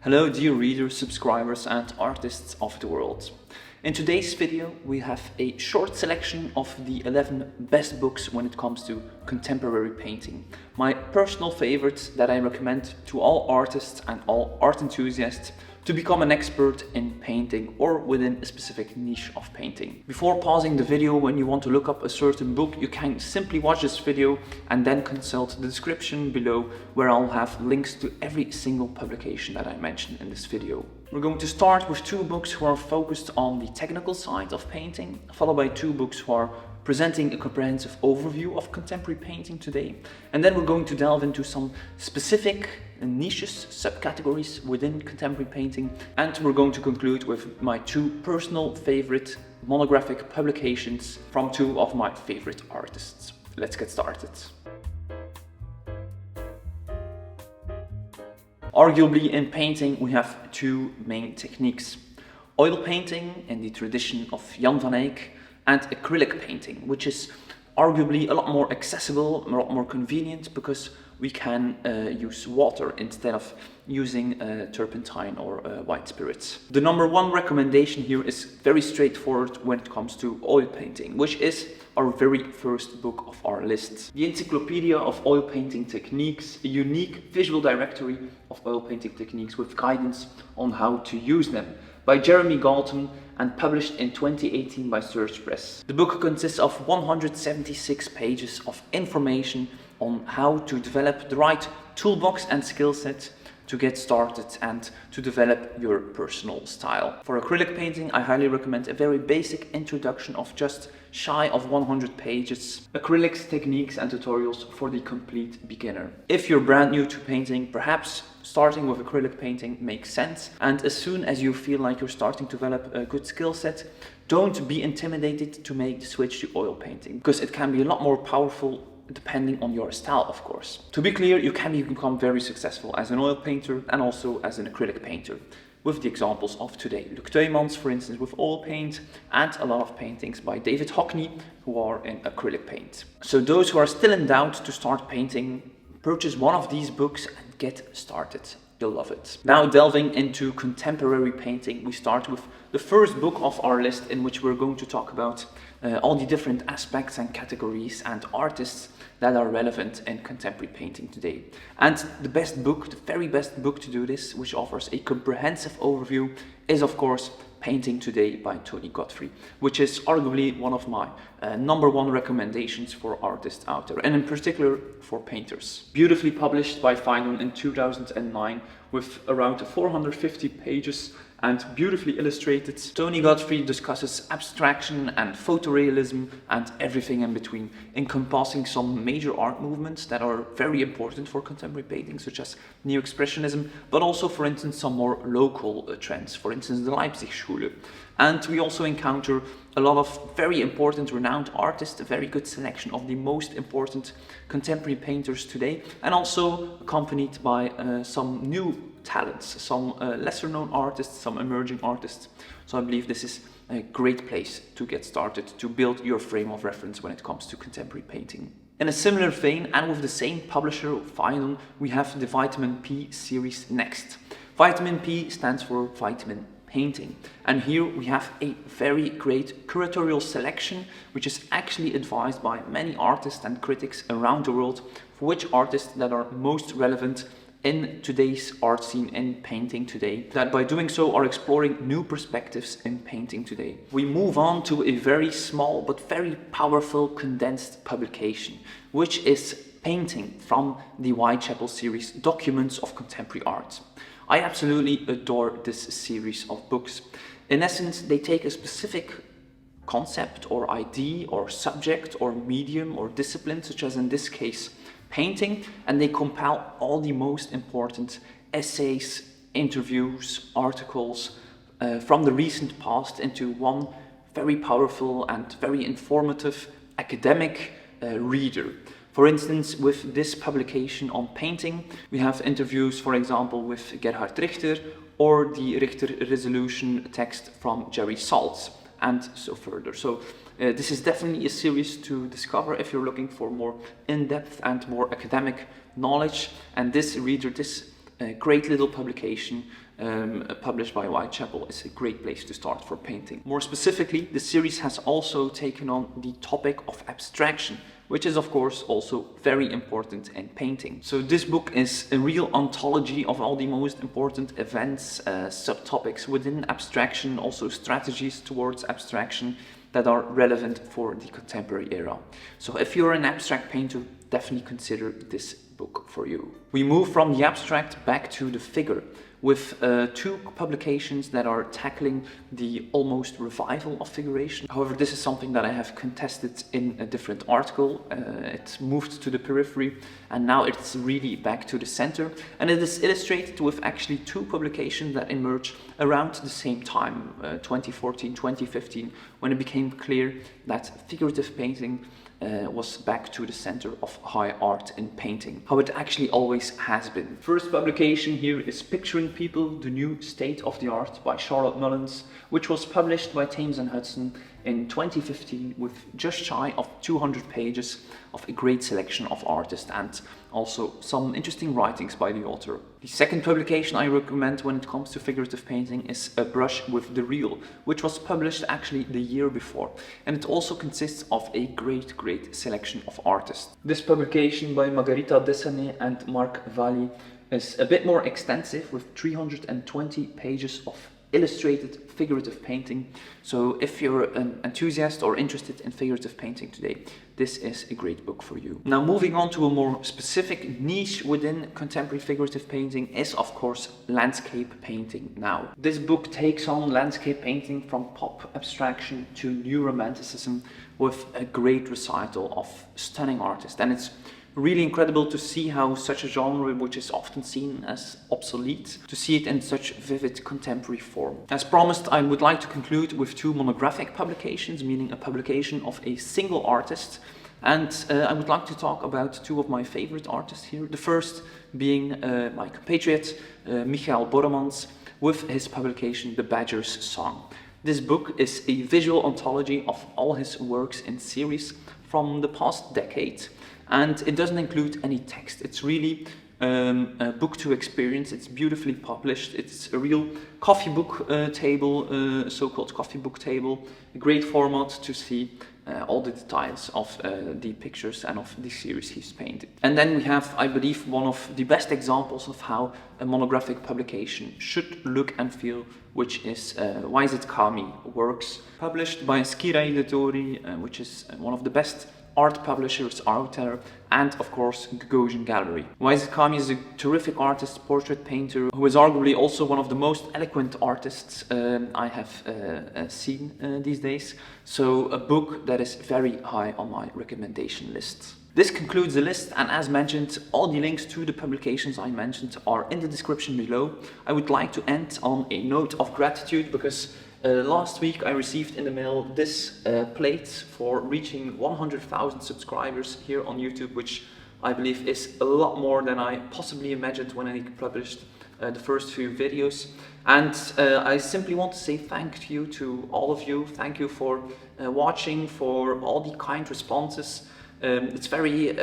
Hello dear readers, subscribers and artists of the world. In today's video we have a short selection of the 11 best books when it comes to contemporary painting. My personal favorites that I recommend to all artists and all art enthusiasts to become an expert in painting or within a specific niche of painting. Before pausing the video, when you want to look up a certain book, you can simply watch this video and then consult the description below, where I'll have links to every single publication that I mentioned in this video. We're going to start with two books who are focused on the technical side of painting, followed by two books who are presenting a comprehensive overview of contemporary painting today. And then we're going to delve into some specific niches, subcategories within contemporary painting. And we're going to conclude with my two personal favorite monographic publications from two of my favorite artists. Let's get started. Arguably in painting we have two main techniques. Oil painting in the tradition of Jan van Eyck, and acrylic painting, which is arguably a lot more accessible, a lot more convenient, because we can use water instead of using turpentine or white spirits. The number one recommendation here is very straightforward when it comes to oil painting, which is our very first book of our list. The Encyclopedia of Oil Painting Techniques, a unique visual directory of oil painting techniques with guidance on how to use them, by Jeremy Galton and published in 2018 by Search Press. The book consists of 176 pages of information on how to develop the right toolbox and skill set to get started and to develop your personal style. For acrylic painting, I highly recommend a very basic introduction of just shy of 100 pages. Acrylics, techniques and tutorials for the complete beginner. If you're brand new to painting, perhaps starting with acrylic painting makes sense. And as soon as you feel like you're starting to develop a good skill set, don't be intimidated to make the switch to oil painting, because it can be a lot more powerful depending on your style, of course. To be clear, you can become very successful as an oil painter and also as an acrylic painter, with the examples of today. Luc Tuymans, for instance, with oil paint, and a lot of paintings by David Hockney, who are in acrylic paint. So those who are still in doubt to start painting, purchase one of these books and get started. You'll love it. Now delving into contemporary painting, we start with the first book of our list, in which we're going to talk about all the different aspects and categories and artists that are relevant in contemporary painting today. And the best book, the very best book to do this, which offers a comprehensive overview, is of course Painting Today by Tony Godfrey, which is arguably one of my number one recommendations for artists out there, and in particular for painters. Beautifully published by Feinon in 2009 with around 450 pages and beautifully illustrated. Tony Godfrey discusses abstraction and photorealism and everything in between, encompassing some major art movements that are very important for contemporary painting, such as Neo-Expressionism, but also, for instance, some more local trends, for instance, the Leipzig Schule. And we also encounter a lot of very important, renowned artists, a very good selection of the most important contemporary painters today, and also accompanied by some new talents, some lesser known artists, some emerging artists. So I believe this is a great place to get started, to build your frame of reference when it comes to contemporary painting. In a similar vein, and with the same publisher, Feinon, we have the Vitamin P series next. Vitamin P stands for Vitamin Painting, and here we have a very great curatorial selection, which is actually advised by many artists and critics around the world for which artists that are most relevant in today's art scene in painting today, that by doing so are exploring new perspectives in painting today. We move on to a very small but very powerful condensed publication, which is Painting from the Whitechapel series, Documents of Contemporary Art. I absolutely adore this series of books. In essence, they take a specific concept or idea or subject or medium or discipline, such as in this case painting, and they compile all the most important essays, interviews, articles from the recent past into one very powerful and very informative academic reader. For instance, with this publication on painting, we have interviews, for example, with Gerhard Richter, or the Richter resolution text from Jerry Saltz, and so further. So this is definitely a series to discover if you're looking for more in-depth and more academic knowledge. And this reader, this a great little publication published by Whitechapel is a great place to start for painting. More specifically, the series has also taken on the topic of abstraction, which is of course also very important in painting. So this book is a real ontology of all the most important events, subtopics within abstraction, also strategies towards abstraction that are relevant for the contemporary era. So if you're an abstract painter, definitely consider this book for you. We move from the abstract back to the figure with two publications that are tackling the almost revival of figuration. However, this is something that I have contested in a different article. It moved to the periphery and now it's really back to the center. And it is illustrated with actually two publications that emerged around the same time, 2014, 2015, when it became clear that figurative painting was back to the center of high art in painting, how it actually always has been. First publication here is Picturing People, the New State of the Art by Charlotte Mullins, which was published by Thames and Hudson in 2015 with just shy of 200 pages of a great selection of artists and also some interesting writings by the author. The second publication I recommend when it comes to figurative painting is A Brush with the Real, which was published actually the year before, and it also consists of a great selection of artists. This publication by Margarita Dessanet and Marc Valli is a bit more extensive with 320 pages of illustrated figurative painting. So if you're an enthusiast or interested in figurative painting today, this is a great book for you. Now moving on to a more specific niche within contemporary figurative painting is of course landscape painting now. This book takes on landscape painting from pop abstraction to new romanticism with a great recital of stunning artists, and it's really incredible to see how such a genre, which is often seen as obsolete, to see it in such vivid contemporary form. As promised, I would like to conclude with two monographic publications, meaning a publication of a single artist, and I would like to talk about two of my favorite artists here. The first being my compatriot Michael Borremans with his publication The Badger's Song. This book is a visual ontology of all his works in series from the past decade, and it doesn't include any text. It's really a book to experience. It's beautifully published. It's a real coffee book table, so-called coffee book table, a great format to see all the details of the pictures and of the series he's painted. And then we have, I believe, one of the best examples of how a monographic publication should look and feel, which is Why Is It Kami works, published by Skirai Editori, which is one of the best art publishers out there, and of course Gagosian Gallery. Why Is It Kami is a terrific artist, portrait painter, who is arguably also one of the most eloquent artists I have seen these days. So a book that is very high on my recommendation list. This concludes the list, and as mentioned, all the links to the publications I mentioned are in the description below. I would like to end on a note of gratitude because last week I received in the mail this plate for reaching 100,000 subscribers here on YouTube, which I believe is a lot more than I possibly imagined when I published the first few videos. And I simply want to say thank you to all of you. Thank you for watching, for all the kind responses. It's very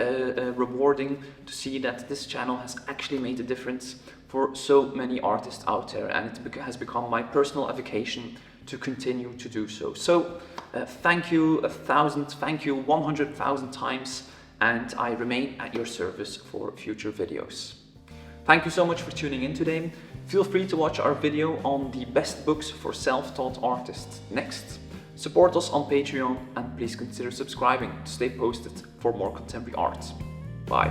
rewarding to see that this channel has actually made a difference for so many artists out there, and it has become my personal avocation to continue to do so. So thank you 1,000, thank you 100,000 times, and I remain at your service for future videos. Thank you so much for tuning in today. Feel free to watch our video on the best books for self-taught artists next. Support us on Patreon, and please consider subscribing to stay posted for more contemporary art. Bye.